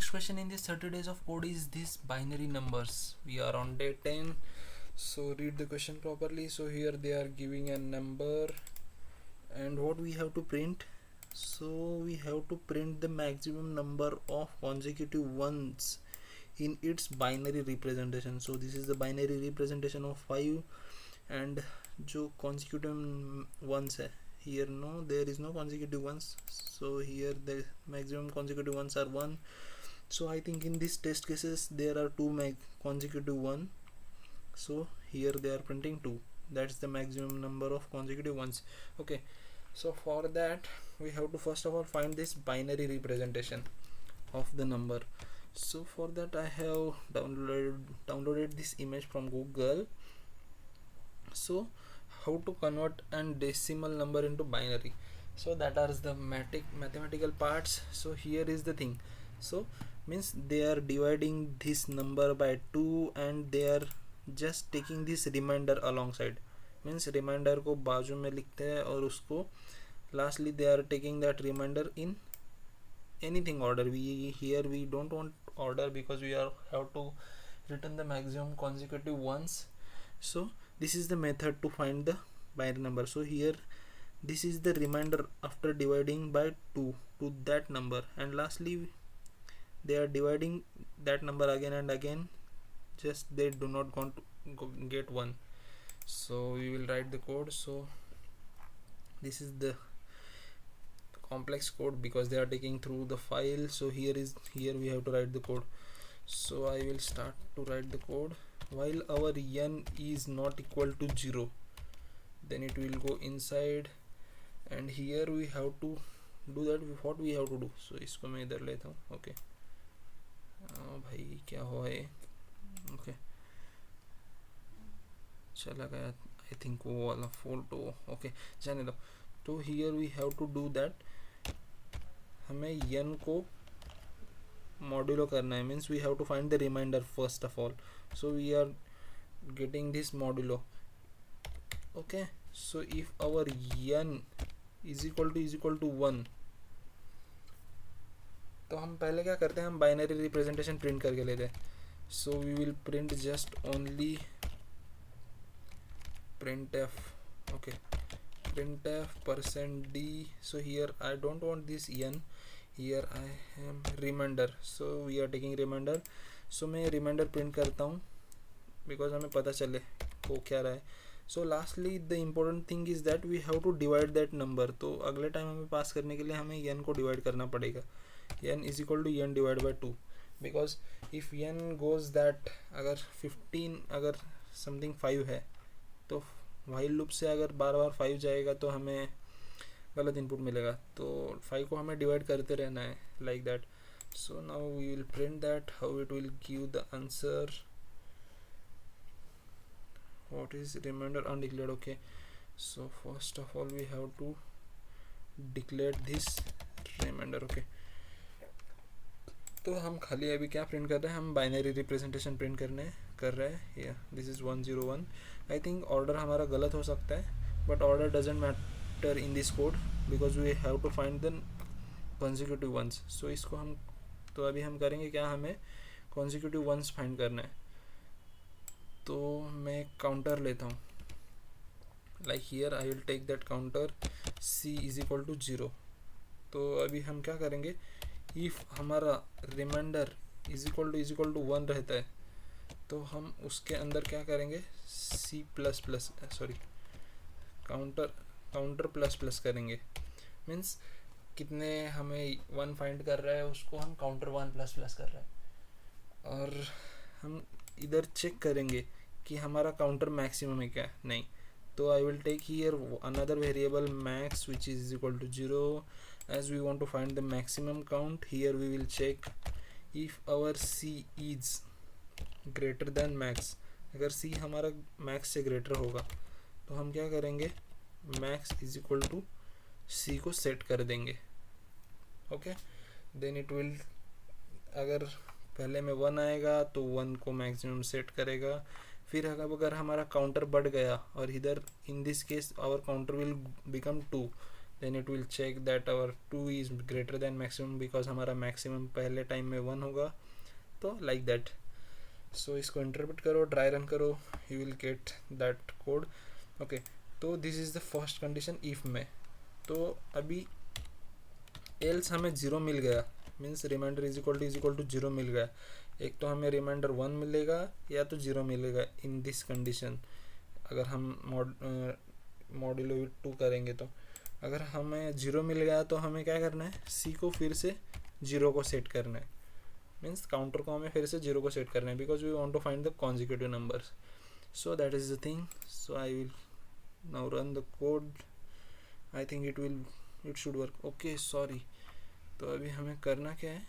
next question in this 30 days of code is this binary numbers. We are on day 10, so read the question properly. So here they are giving a number, and what we have to print, so we have to print the maximum number of consecutive ones in its binary representation. So this is the binary representation of 5, and जो consecutive ones है, here no, there is no consecutive ones, so here the maximum consecutive ones are 1. So I think in this test cases there are 2 consecutive 1, so here they are printing 2. That's the maximum number of consecutive ones. Okay, so for that we have to first of all find this binary representation of the number. So for that I have downloaded this image from Google. So how to convert a decimal number into binary, so that are the mathematical parts. So here is the thing, so means they are dividing this number by 2 and they are just taking this remainder alongside, means remainder को बाजू में लिखते हैं और उसको lastly they are taking that remainder in anything order. We don't want order because we have to return the maximum consecutive ones. So this is the method to find the binary number. So here this is the remainder after dividing by 2 to that number, and lastly they are dividing that number again and again, just they do not want to get 1. So we will write the code. So this is the complex code because they are taking through the file. So here we have to write the code. So I will start to write the code. While our n is not equal to 0, then it will go inside, and here we have to do that. What we have to do, so इसको मैं इधर लेता हूँ. Okay भाई क्या हुआ है. Okay चला गया आई थिंक वो वाला फोटो. ओके जाने दो. तो here we have to do that. हमें n को modulo करना है, means we have to find the remainder first of all. So we are getting this modulo. Okay, so if our n is equal to 1, तो हम पहले क्या करते हैं, हम बाइनरी रिप्रेजेंटेशन प्रिंट करके लेते हैं. So we will print just only printf. Okay, printf %d. So here I don't want this n, here I am remainder, so we are taking remainder. So मैं remainder print करता हूँ because हमें पता चले वो क्या रहा है. So lastly the important thing is that we have to divide that number. तो अगले टाइम हमें पास करने के लिए हमें n को डिवाइड करना पड़ेगा. n is equal to n divided by 2, because if n goes that अगर 15 अगर something 5 है, तो while लूप से अगर बार बार 5 जाएगा तो हमें गलत इनपुट मिलेगा. तो 5 को हमें डिवाइड करते रहना है like that. So now we will print that how it will give the answer. What is remainder undeclared. Okay, so first of all we have to declare this remainder. Okay, तो हम खाली अभी क्या print कर रहे हैं, हम binary representation print कर रहे हैं. या this is 101. I think order हमारा गलत हो सकता है, but order doesn't matter in this code because we have to find the consecutive ones. So इसको हम तो अभी हम करेंगे क्या, हमें consecutive ones फाइंड करना है. तो मैं काउंटर लेता हूँ, like here I will take that counter c is equal to 0. तो अभी हम क्या करेंगे, इफ़ हमारा रिमाइंडर इज इक्वल टू 1 रहता है, तो हम उसके अंदर क्या करेंगे, c plus plus sorry counter plus plus करेंगे. मीन्स कितने हमें 1 फाइंड कर रहा है उसको हम काउंटर 1 प्लस प्लस कर रहे हैं, और हम इधर चेक करेंगे कि हमारा काउंटर मैक्सिमम है क्या नहीं. तो I will take here another variable max which is equal to 0 as we want to find the maximum count. Here we will check if our c is greater than max. अगर c हमारा max से greater होगा तो हम क्या करेंगे, max is equal to c को set कर देंगे. ओके, देन इट विल, अगर पहले में 1 आएगा तो 1 को मैक्सिमम सेट करेगा. फिर अगर हमारा काउंटर बढ़ गया और इधर in this case our counter will become 2, then it will check that our 2 is greater than maximum, because हमारा maximum पहले टाइम में 1 होगा, तो like that. So इसको इंटरप्रेट करो, ट्राई रन करो, you will get that code. okay, तो this is the first condition if में. तो अभी else हमें 0 मिल गया, means remainder is equal to 0 मिल गया. एक तो हमें रिमाइंडर 1 मिलेगा या तो 0 मिलेगा इन दिस कंडीशन. अगर हम मॉड्यूलो 2 करेंगे तो अगर हमें 0 मिल गया तो हमें क्या करना है, सी को फिर से 0 को सेट करना है, मीन्स काउंटर को हमें फिर से 0 को सेट करना है, because we want to find the consecutive numbers. So that is the thing. So I will now run the code. I think it should work. Okay sorry, तो अभी हमें करना क्या है,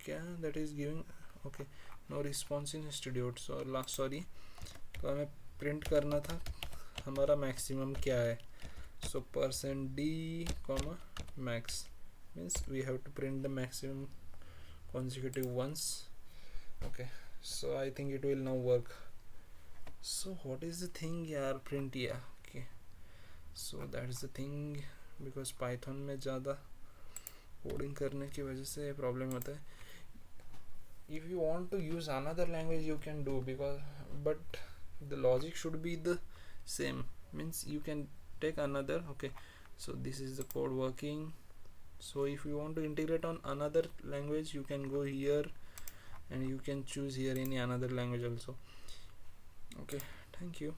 क्या that is giving. Okay, no response in institute. Sorry, तो हमें print करना था हमारा मैक्सिमम क्या है. सो %d, max, means we have to print the maximum consecutive ones. okay, so I think it will now work. So what is the thing यार, print yeah. okay, so that is the thing, because python में ज़्यादा coding करने की वजह से problem होता है. if you want to use another language you can do, because but the logic should be the same, means you can take another. okay, so this is the code working. So if you want to integrate on another language you can go here and you can choose here any another language also. okay, thank you.